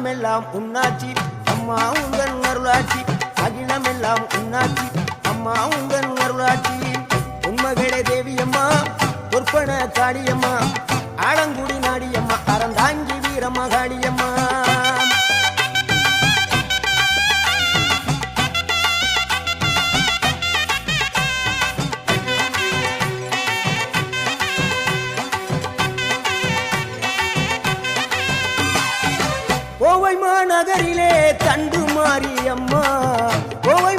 அகிலமெல்லாம் உன்னாட்சி அம்மா உந்தன் அருளாட்சி அகிலமெல்லாம் உன்னாட்சி அம்மா உந்தன் அருளாட்சி உண்மகளே தேவியம்மா பொற்பன காளியம்மா ஆலங்குடி நாடியம்மா அறந்தாங்கி வீரம்மா காளியம்மா கோவை மாநகரிலே தண்டு மாரியம்மா கோவை